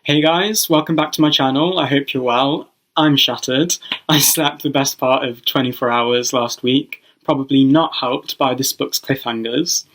Hey guys, welcome back to my channel. I hope you're well. I'm shattered. I slept the best part of 24 hours last week, probably not helped by this book's cliffhangers.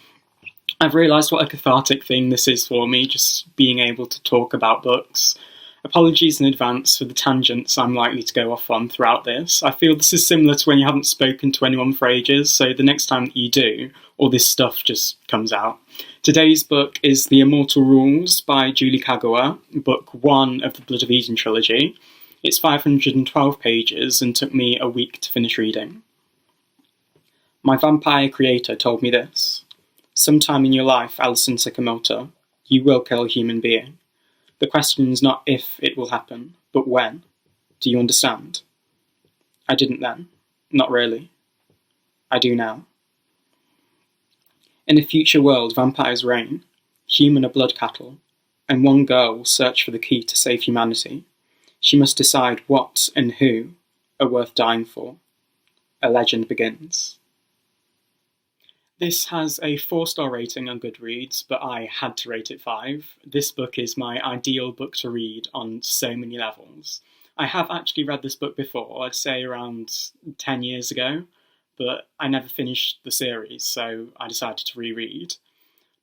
I've realised what a cathartic thing this is for me, just being able to talk about books. Apologies in advance for the tangents I'm likely to go off on throughout this. I feel this is similar to when you haven't spoken to anyone for ages, so the next time that you do, all this stuff just comes out. Today's book is The Immortal Rules by Julie Kagawa, book 1 of the Blood of Eden trilogy. It's 512 pages and took me a week to finish reading. My vampire creator told me this. Sometime in your life, Alison Sakamoto, you will kill a human being. The question is not if it will happen, but when. Do you understand? I didn't then. Not really. I do now. In a future world, vampires reign. Human are blood cattle, and one girl will search for the key to save humanity. She must decide what and who are worth dying for. A legend begins. This has a 4-star rating on Goodreads, but I had to rate it 5. This book is my ideal book to read on so many levels. I have actually read this book before, I'd say around 10 years ago, but I never finished the series, so I decided to reread.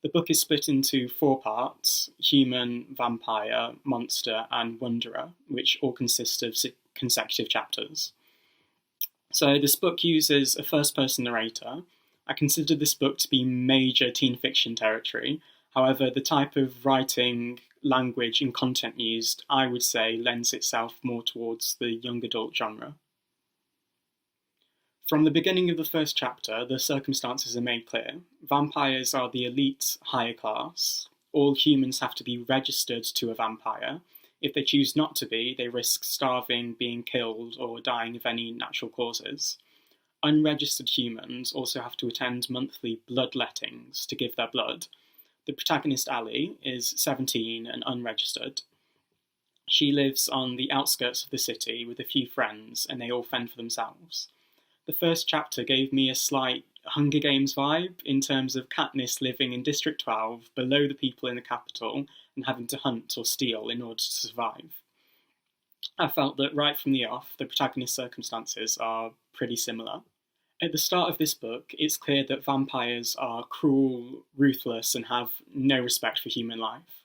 The book is split into 4 parts: human, vampire, monster, and wanderer, which all consist of consecutive chapters. So this book uses a first-person narrator. I consider this book to be major teen fiction territory. However, the type of writing, language, and content used, I would say, lends itself more towards the young adult genre. From the beginning of the first chapter, the circumstances are made clear. Vampires are the elite, higher class. All humans have to be registered to a vampire. If they choose not to be, they risk starving, being killed, or dying of any natural causes. Unregistered humans also have to attend monthly bloodlettings to give their blood. The protagonist, Ali, is 17 and unregistered. She lives on the outskirts of the city with a few friends, and they all fend for themselves. The first chapter gave me a slight Hunger Games vibe in terms of Katniss living in District 12 below the people in the capital and having to hunt or steal in order to survive. I felt that right from the off, the protagonist's circumstances are pretty similar. At the start of this book, it's clear that vampires are cruel, ruthless, and have no respect for human life.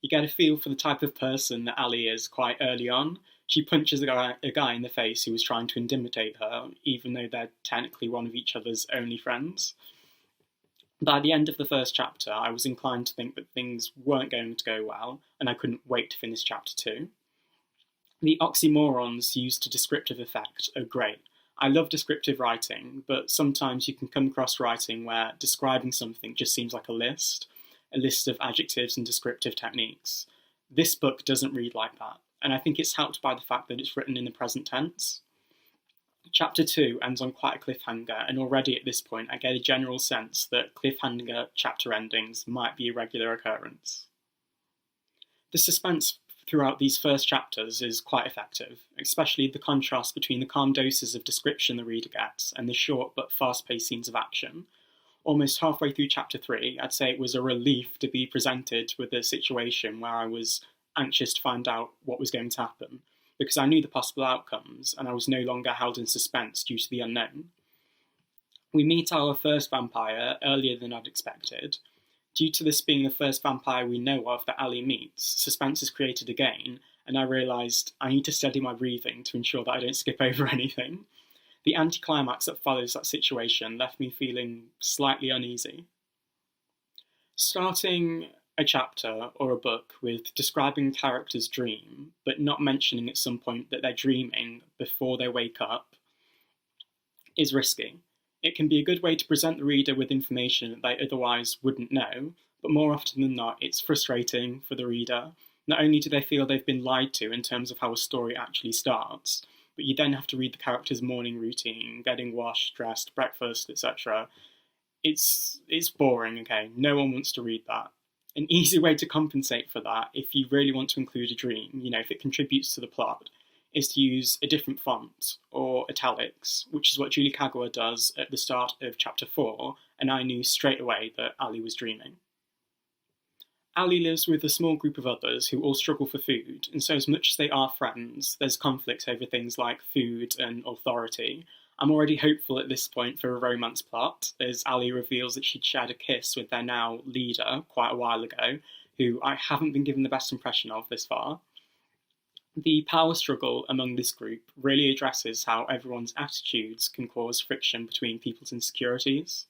You get a feel for the type of person that Ali is quite early on. She punches a guy in the face who was trying to intimidate her, even though they're technically one of each other's only friends. By the end of the first chapter, I was inclined to think that things weren't going to go well, and I couldn't wait to finish chapter 2. The oxymorons used to descriptive effect are great. I love descriptive writing, but sometimes you can come across writing where describing something just seems like a list of adjectives and descriptive techniques. This book doesn't read like that, and I think it's helped by the fact that it's written in the present tense. Chapter 2 ends on quite a cliffhanger, and already at this point I get a general sense that cliffhanger chapter endings might be a regular occurrence. The suspense throughout these first chapters is quite effective, especially the contrast between the calm doses of description the reader gets and the short but fast-paced scenes of action. Almost halfway through chapter 3, I'd say it was a relief to be presented with a situation where I was anxious to find out what was going to happen, because I knew the possible outcomes and I was no longer held in suspense due to the unknown. We meet our first vampire earlier than I'd expected. Due to this being the first vampire we know of that Ali meets, suspense is created again, and I realised I need to steady my breathing to ensure that I don't skip over anything. The anticlimax that follows that situation left me feeling slightly uneasy. Starting a chapter or a book with describing a character's dream, but not mentioning at some point that they're dreaming before they wake up, is risky. It can be a good way to present the reader with information that they otherwise wouldn't know, but more often than not, it's frustrating for the reader. Not only do they feel they've been lied to in terms of how a story actually starts, but you then have to read the character's morning routine, getting washed, dressed, breakfast, etc. It's boring, okay? No one wants to read that. An easy way to compensate for that, if you really want to include a dream, if it contributes to the plot, is to use a different font, or italics, which is what Julie Kagawa does at the start of chapter 4, and I knew straight away that Ali was dreaming. Ali lives with a small group of others who all struggle for food, and so as much as they are friends, there's conflict over things like food and authority. I'm already hopeful at this point for a romance plot, as Ali reveals that she'd shared a kiss with their now leader quite a while ago, who I haven't been given the best impression of this far. The power struggle among this group really addresses how everyone's attitudes can cause friction between people's insecurities.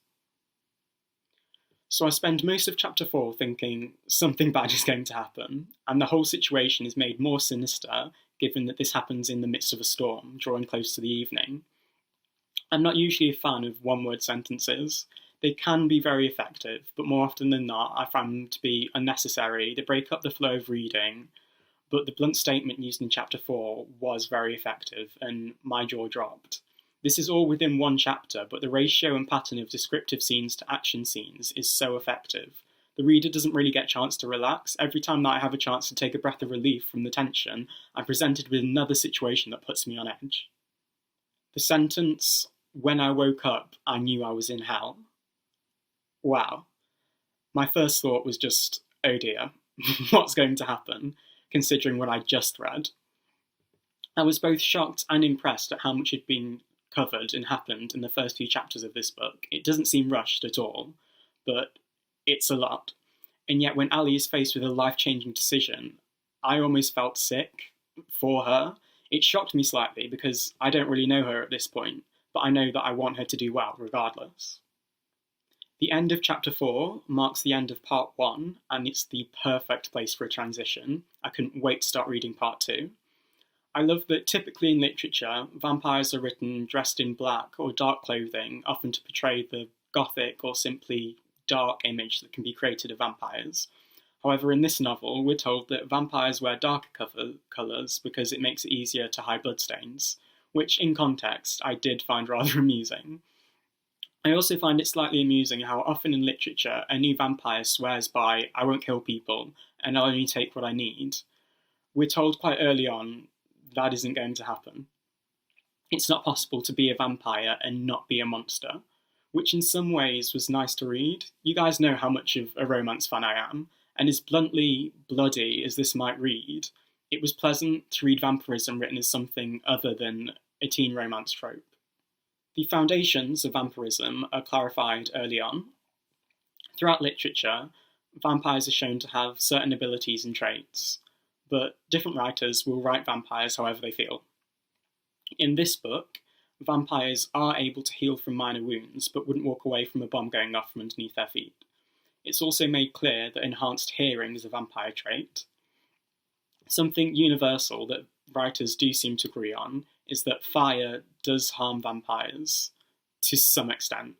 So I spend most of chapter 4 thinking something bad is going to happen, and the whole situation is made more sinister given that this happens in the midst of a storm, drawing close to the evening. I'm not usually a fan of one-word sentences. They can be very effective, but more often than not I find them to be unnecessary. They break up the flow of reading, but the blunt statement used in chapter 4 was very effective, and my jaw dropped. This is all within one chapter, but the ratio and pattern of descriptive scenes to action scenes is so effective. The reader doesn't really get a chance to relax. Every time that I have a chance to take a breath of relief from the tension, I'm presented with another situation that puts me on edge. The sentence, "When I woke up, I knew I was in hell." Wow. My first thought was just, oh dear, what's going to happen, considering what I just read. I was both shocked and impressed at how much had been covered and happened in the first few chapters of this book. It doesn't seem rushed at all, but it's a lot. And yet when Ali is faced with a life-changing decision, I almost felt sick for her. It shocked me slightly because I don't really know her at this point, but I know that I want her to do well regardless. The end of chapter 4 marks the end of part 1, and it's the perfect place for a transition. I couldn't wait to start reading part 2. I love that typically in literature, vampires are written dressed in black or dark clothing, often to portray the gothic or simply dark image that can be created of vampires. However, in this novel, we're told that vampires wear darker colours because it makes it easier to hide bloodstains, which in context I did find rather amusing. I also find it slightly amusing how often in literature a new vampire swears by, "I won't kill people, and I'll only take what I need." We're told quite early on that isn't going to happen. It's not possible to be a vampire and not be a monster, which in some ways was nice to read. You guys know how much of a romance fan I am, and as bluntly bloody as this might read, it was pleasant to read vampirism written as something other than a teen romance trope. The foundations of vampirism are clarified early on. Throughout literature, vampires are shown to have certain abilities and traits, but different writers will write vampires however they feel. In this book, vampires are able to heal from minor wounds, but wouldn't walk away from a bomb going off from underneath their feet. It's also made clear that enhanced hearing is a vampire trait. Something universal that writers do seem to agree on is that fire does harm vampires to some extent.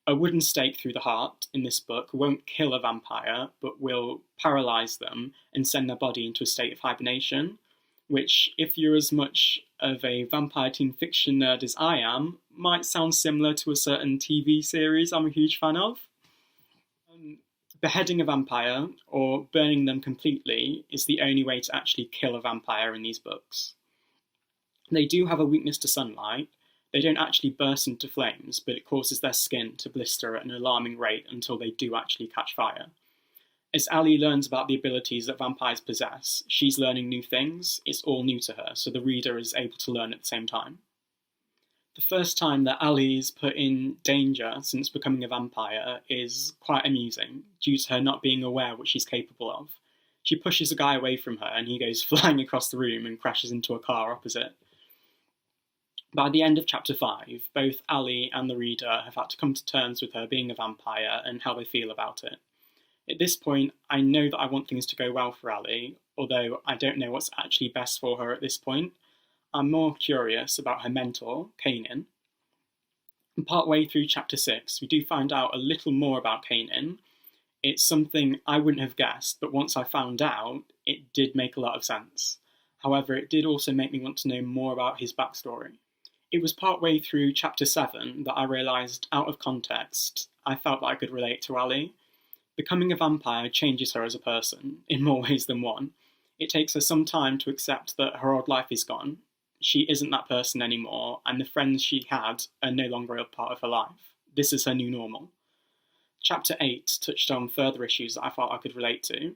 A wooden stake through the heart in this book won't kill a vampire, but will paralyse them and send their body into a state of hibernation, which, if you're as much of a vampire teen fiction nerd as I am, might sound similar to a certain TV series I'm a huge fan of. Beheading a vampire, or burning them completely, is the only way to actually kill a vampire in these books. They do have a weakness to sunlight. They don't actually burst into flames, but it causes their skin to blister at an alarming rate until they do actually catch fire. As Ali learns about the abilities that vampires possess, she's learning new things. It's all new to her, so the reader is able to learn at the same time. The first time that Ali is put in danger since becoming a vampire is quite amusing, due to her not being aware what she's capable of. She pushes a guy away from her and he goes flying across the room and crashes into a car opposite. By the end of chapter 5, both Ali and the reader have had to come to terms with her being a vampire and how they feel about it. At this point, I know that I want things to go well for Ali, although I don't know what's actually best for her at this point. I'm more curious about her mentor, Kanan. And partway through chapter 6, we do find out a little more about Kanan. It's something I wouldn't have guessed, but once I found out, it did make a lot of sense. However, it did also make me want to know more about his backstory. It was partway through chapter 7 that I realised, out of context, I felt that I could relate to Ali. Becoming a vampire changes her as a person, in more ways than one. It takes her some time to accept that her old life is gone. She isn't that person anymore, and the friends she had are no longer a part of her life. This is her new normal. Chapter 8 touched on further issues that I thought I could relate to.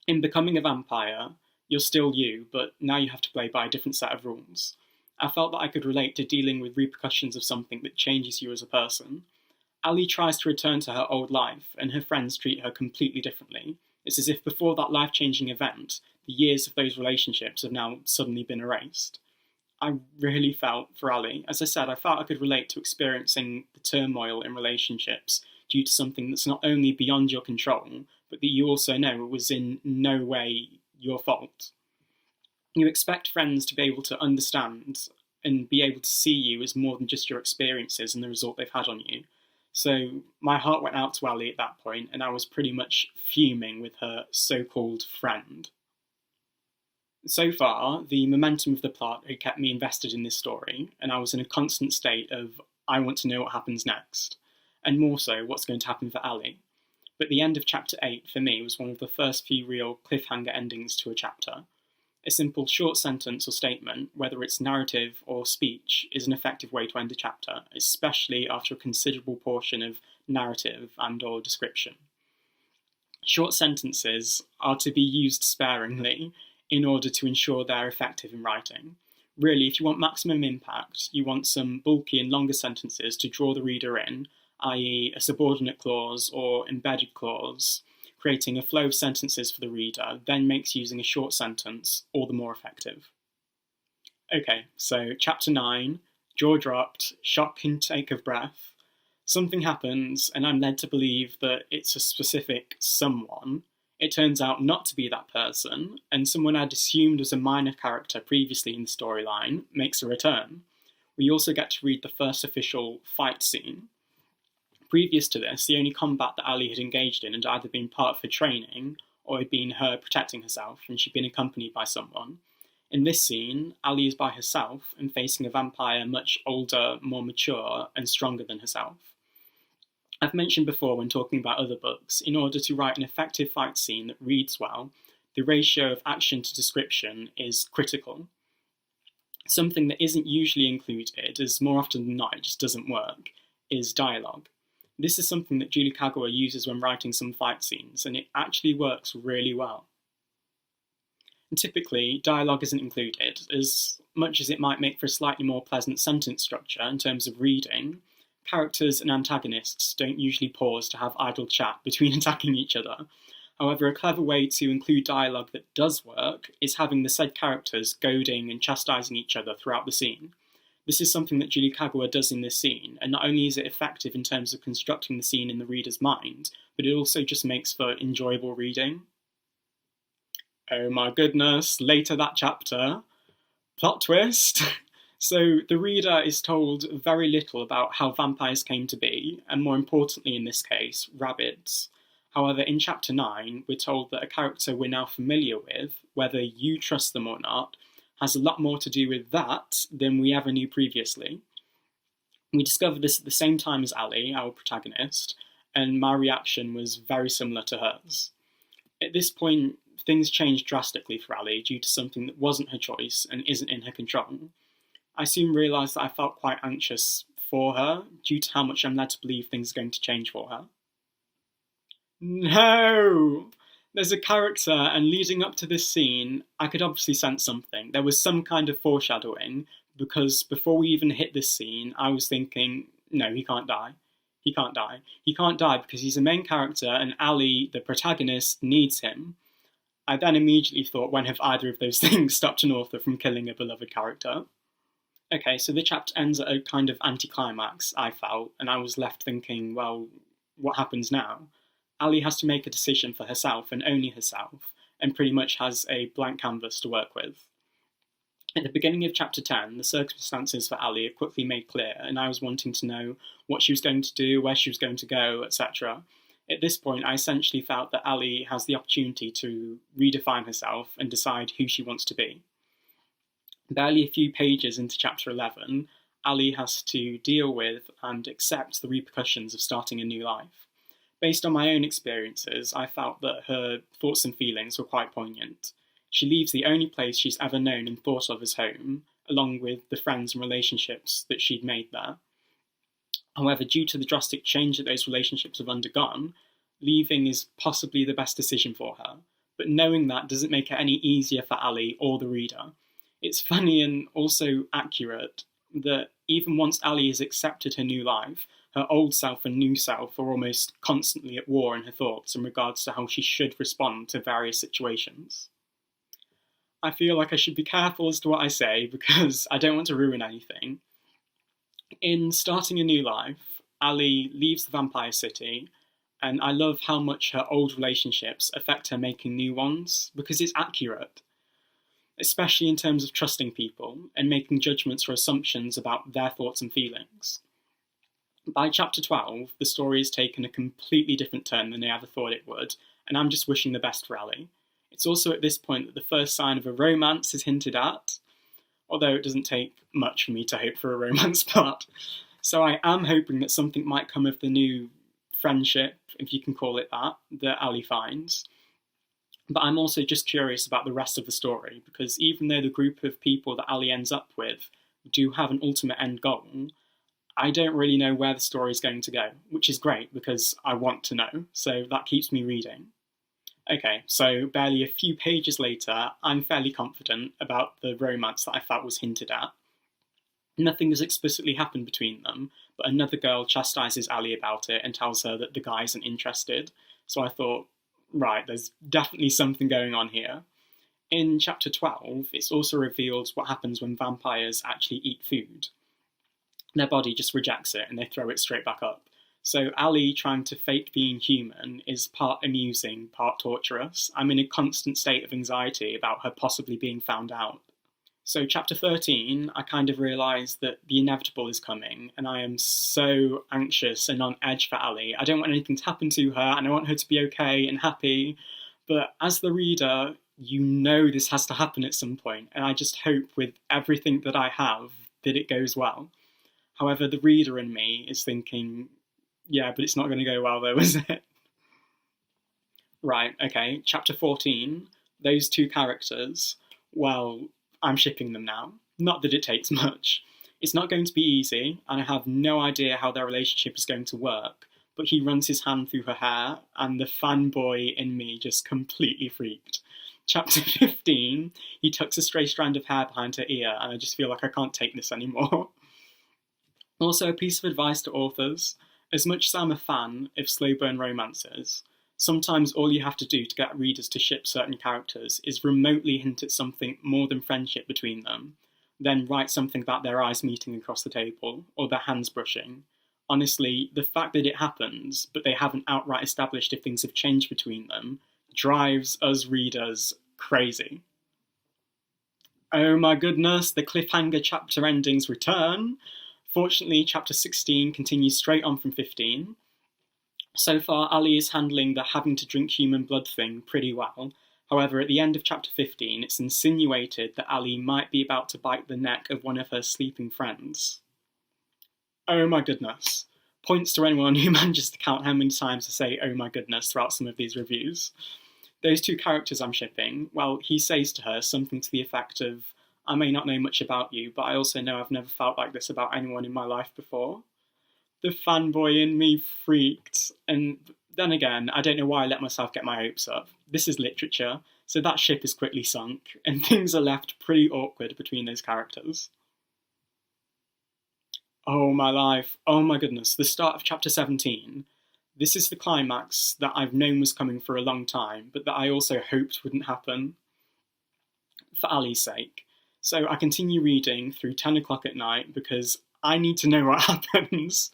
In becoming a vampire, you're still you, but now you have to play by a different set of rules. I felt that I could relate to dealing with repercussions of something that changes you as a person. Ali tries to return to her old life, and her friends treat her completely differently. It's as if before that life-changing event, the years of those relationships have now suddenly been erased. I really felt for Ali. As I said, I felt I could relate to experiencing the turmoil in relationships due to something that's not only beyond your control, but that you also know was in no way your fault. You expect friends to be able to understand and be able to see you as more than just your experiences and the result they've had on you. So my heart went out to Ali at that point, and I was pretty much fuming with her so-called friend. So far, the momentum of the plot had kept me invested in this story, and I was in a constant state of, I want to know what happens next, and more so, what's going to happen for Ali. But the end of Chapter 8, for me, was one of the first few real cliffhanger endings to a chapter. A simple short sentence or statement, whether it's narrative or speech, is an effective way to end a chapter, especially after a considerable portion of narrative and or description. Short sentences are to be used sparingly in order to ensure they're effective in writing. Really, if you want maximum impact, you want some bulky and longer sentences to draw the reader in, i.e. a subordinate clause or embedded clause, creating a flow of sentences for the reader, then makes using a short sentence all the more effective. Okay, so Chapter 9, jaw dropped, shock intake of breath. Something happens, and I'm led to believe that it's a specific someone. It turns out not to be that person, and someone I'd assumed was a minor character previously in the storyline makes a return. We also get to read the first official fight scene. Previous to this, the only combat that Ali had engaged in had either been part of her training, or had been her protecting herself, and she'd been accompanied by someone. In this scene, Ali is by herself and facing a vampire much older, more mature, and stronger than herself. I've mentioned before when talking about other books, in order to write an effective fight scene that reads well, the ratio of action to description is critical. Something that isn't usually included, as more often than not it just doesn't work, is dialogue. This is something that Julie Kagawa uses when writing some fight scenes, and it actually works really well. And typically, dialogue isn't included, as much as it might make for a slightly more pleasant sentence structure in terms of reading. Characters and antagonists don't usually pause to have idle chat between attacking each other. However, a clever way to include dialogue that does work is having the said characters goading and chastising each other throughout the scene. This is something that Julie Kagawa does in this scene, and not only is it effective in terms of constructing the scene in the reader's mind, but it also just makes for enjoyable reading. Oh my goodness, later that chapter, plot twist! So the reader is told very little about how vampires came to be, and more importantly in this case, rabbits. However, in Chapter 9, we're told that a character we're now familiar with, whether you trust them or not, has a lot more to do with that than we ever knew previously. We discovered this at the same time as Ali, our protagonist, and my reaction was very similar to hers. At this point, things changed drastically for Ali due to something that wasn't her choice and isn't in her control. I soon realised that I felt quite anxious for her due to how much I'm led to believe things are going to change for her. No! There's a character, and leading up to this scene, I could obviously sense something. There was some kind of foreshadowing, because before we even hit this scene, I was thinking, no, he can't die. He can't die. He can't die because he's the main character, and Ali, the protagonist, needs him. I then immediately thought, when have either of those things stopped an author from killing a beloved character? Okay, so the chapter ends at a kind of anticlimax, I felt, and I was left thinking, well, what happens now? Ali has to make a decision for herself and only herself, and pretty much has a blank canvas to work with. At the beginning of Chapter 10, the circumstances for Ali are quickly made clear, and I was wanting to know what she was going to do, where she was going to go, etc. At this point, I essentially felt that Ali has the opportunity to redefine herself and decide who she wants to be. Barely a few pages into Chapter 11, Ali has to deal with and accept the repercussions of starting a new life. Based on my own experiences, I felt that her thoughts and feelings were quite poignant. She leaves the only place she's ever known and thought of as home, along with the friends and relationships that she'd made there. However, due to the drastic change that those relationships have undergone, leaving is possibly the best decision for her. But knowing that doesn't make it any easier for Ali or the reader. It's funny and also accurate that even once Ali has accepted her new life, her old self and new self are almost constantly at war in her thoughts in regards to how she should respond to various situations. I feel like I should be careful as to what I say because I don't want to ruin anything. In starting a new life, Ali leaves the vampire city, and I love how much her old relationships affect her making new ones because it's accurate, especially in terms of trusting people and making judgments or assumptions about their thoughts and feelings. By chapter 12, the story has taken a completely different turn than I ever thought it would, and I'm just wishing the best for Ali. It's also at this point that the first sign of a romance is hinted at, although it doesn't take much for me to hope for a romance plot. So I am hoping that something might come of the new friendship, if you can call it that Ali finds. But I'm also just curious about the rest of the story, because even though the group of people that Ali ends up with do have an ultimate end goal, I don't really know where the story is going to go, which is great because I want to know, so that keeps me reading. Okay, so barely a few pages later, I'm fairly confident about the romance that I felt was hinted at. Nothing has explicitly happened between them, but another girl chastises Ali about it and tells her that the guy isn't interested, so I thought, right, there's definitely something going on here. In chapter 12, it's also revealed what happens when vampires actually eat food. Their body just rejects it and they throw it straight back up. So Ali trying to fake being human is part amusing, part torturous. I'm in a constant state of anxiety about her possibly being found out. So chapter 13, I kind of realised that the inevitable is coming, and I am so anxious and on edge for Ali. I don't want anything to happen to her, and I want her to be okay and happy, but as the reader, you know this has to happen at some point, and I just hope with everything that I have that it goes well. However, the reader in me is thinking, yeah, but it's not going to go well though, is it? Right, okay, chapter 14, those two characters, well, I'm shipping them now. Not that it takes much. It's not going to be easy, and I have no idea how their relationship is going to work, but he runs his hand through her hair, and the fanboy in me just completely freaked. Chapter 15, he tucks a stray strand of hair behind her ear, and I just feel like I can't take this anymore. Also, a piece of advice to authors. As much as I'm a fan of slow burn romances, sometimes all you have to do to get readers to ship certain characters is remotely hint at something more than friendship between them, then write something about their eyes meeting across the table, or their hands brushing. Honestly, the fact that it happens, but they haven't outright established if things have changed between them, drives us readers crazy. Oh my goodness, the cliffhanger chapter endings return! Fortunately, chapter 16 continues straight on from 15. So far, Ali is handling the having to drink human blood thing pretty well. However, at the end of chapter 15, it's insinuated that Ali might be about to bite the neck of one of her sleeping friends. Oh my goodness. Points to anyone who manages to count how many times I say oh my goodness throughout some of these reviews. Those two characters I'm shipping, well, he says to her something to the effect of, I may not know much about you, but I also know I've never felt like this about anyone in my life before. The fanboy in me freaked, and then again, I don't know why I let myself get my hopes up. This is literature, so that ship is quickly sunk, and things are left pretty awkward between those characters. Oh my life, oh my goodness, the start of chapter 17. This is the climax that I've known was coming for a long time, but that I also hoped wouldn't happen. For Ali's sake. So I continue reading through 10 o'clock at night because I need to know what happens.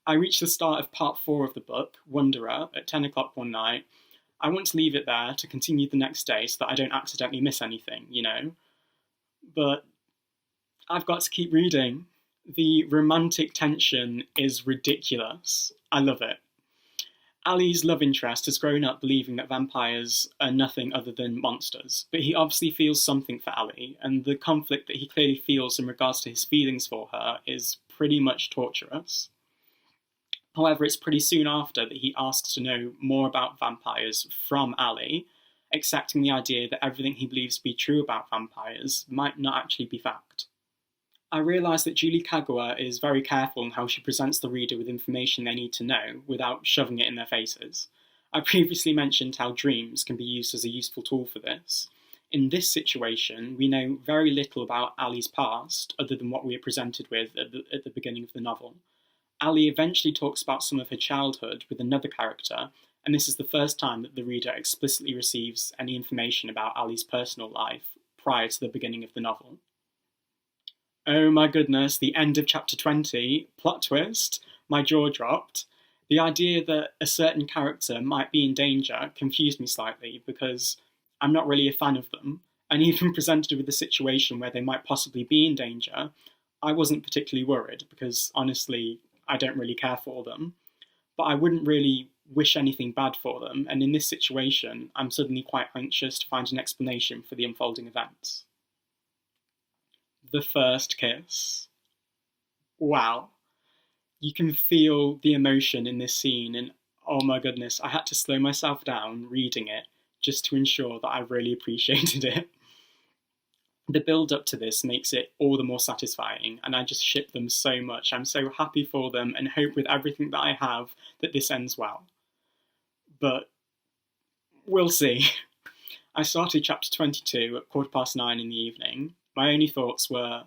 I reach the start of part 4 of the book, Wanderer, at 10 o'clock one night. I want to leave it there to continue the next day so that I don't accidentally miss anything, you know? But I've got to keep reading. The romantic tension is ridiculous. I love it. Ali's love interest has grown up believing that vampires are nothing other than monsters, but he obviously feels something for Ali, and the conflict that he clearly feels in regards to his feelings for her is pretty much torturous. However, it's pretty soon after that he asks to know more about vampires from Ali, accepting the idea that everything he believes to be true about vampires might not actually be fact. I realise that Julie Kagawa is very careful in how she presents the reader with information they need to know without shoving it in their faces. I previously mentioned how dreams can be used as a useful tool for this. In this situation, we know very little about Ali's past other than what we are presented with at the beginning of the novel. Ali eventually talks about some of her childhood with another character, and this is the first time that the reader explicitly receives any information about Ali's personal life prior to the beginning of the novel. Oh my goodness, the end of chapter 20, plot twist, my jaw dropped. The idea that a certain character might be in danger confused me slightly because I'm not really a fan of them, and even presented with a situation where they might possibly be in danger, I wasn't particularly worried because honestly, I don't really care for them. But I wouldn't really wish anything bad for them, and in this situation, I'm suddenly quite anxious to find an explanation for the unfolding events. The first kiss. Wow. You can feel the emotion in this scene, and oh my goodness, I had to slow myself down reading it just to ensure that I really appreciated it. The build up to this makes it all the more satisfying, and I just ship them so much. I'm so happy for them and hope with everything that I have that this ends well. But we'll see. I started chapter 22 at 9:15 in the evening. My only thoughts were,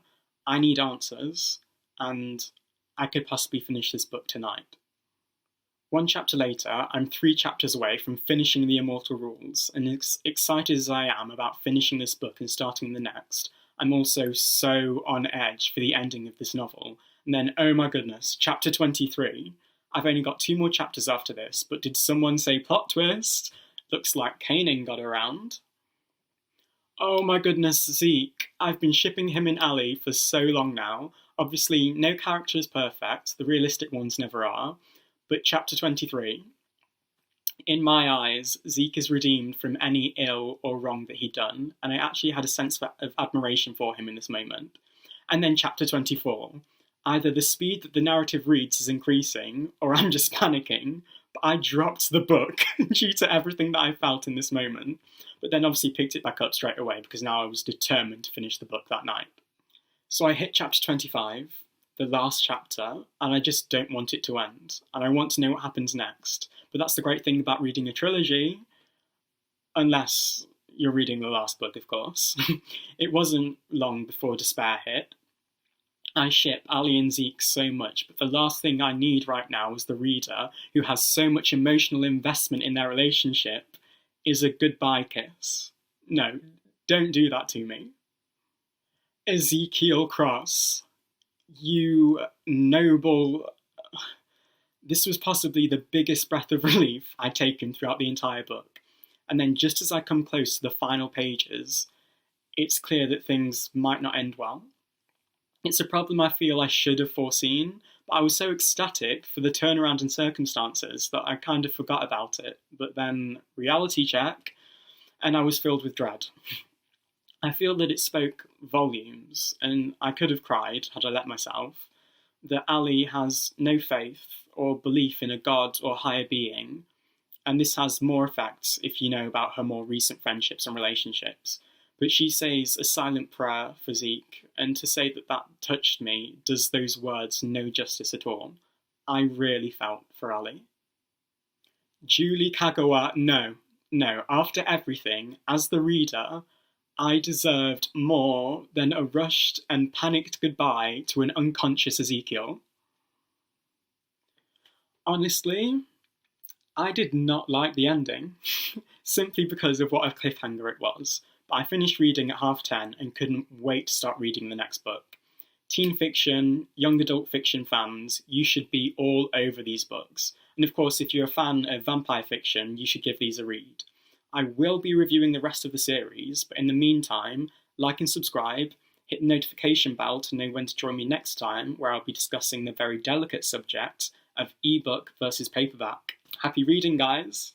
I need answers, and I could possibly finish this book tonight. One chapter later, I'm 3 chapters away from finishing the Immortal Rules, and as excited as I am about finishing this book and starting the next, I'm also so on edge for the ending of this novel. And then, oh my goodness, chapter 23. I've only got 2 more chapters after this, but did someone say plot twist? Looks like Kanan got around. Oh my goodness, Zeke. I've been shipping him and Ali for so long now. Obviously, no character is perfect, the realistic ones never are, but chapter 23. In my eyes, Zeke is redeemed from any ill or wrong that he'd done, and I actually had a sense of admiration for him in this moment. And then chapter 24. Either the speed that the narrative reads is increasing, or I'm just panicking, but I dropped the book due to everything that I felt in this moment, but then obviously picked it back up straight away because now I was determined to finish the book that night. So I hit chapter 25, the last chapter, and I just don't want it to end, and I want to know what happens next. But that's the great thing about reading a trilogy, unless you're reading the last book, of course. It wasn't long before despair hit. I ship Ali and Zeke so much, but the last thing I need right now as the reader, who has so much emotional investment in their relationship, is a goodbye kiss. No, don't do that to me. Ezekiel Cross, you noble... This was possibly the biggest breath of relief I'd taken throughout the entire book. And then just as I come close to the final pages, it's clear that things might not end well. It's a problem I feel I should have foreseen, but I was so ecstatic for the turnaround in circumstances that I kind of forgot about it. But then, reality check, and I was filled with dread. I feel that it spoke volumes, and I could have cried had I let myself, that Ali has no faith or belief in a god or higher being, and this has more effects if you know about her more recent friendships and relationships. But she says a silent prayer for Zeke, and to say that that touched me does those words no justice at all. I really felt for Ali. Julie Kagawa, no, after everything, as the reader, I deserved more than a rushed and panicked goodbye to an unconscious Ezekiel. Honestly, I did not like the ending, simply because of what a cliffhanger it was. But I finished reading at 10:30 and couldn't wait to start reading the next book. Teen fiction, young adult fiction fans, you should be all over these books. And of course, if you're a fan of vampire fiction, you should give these a read. I will be reviewing the rest of the series, but in the meantime, like and subscribe, hit the notification bell to know when to join me next time, where I'll be discussing the very delicate subject of ebook versus paperback. Happy reading, guys!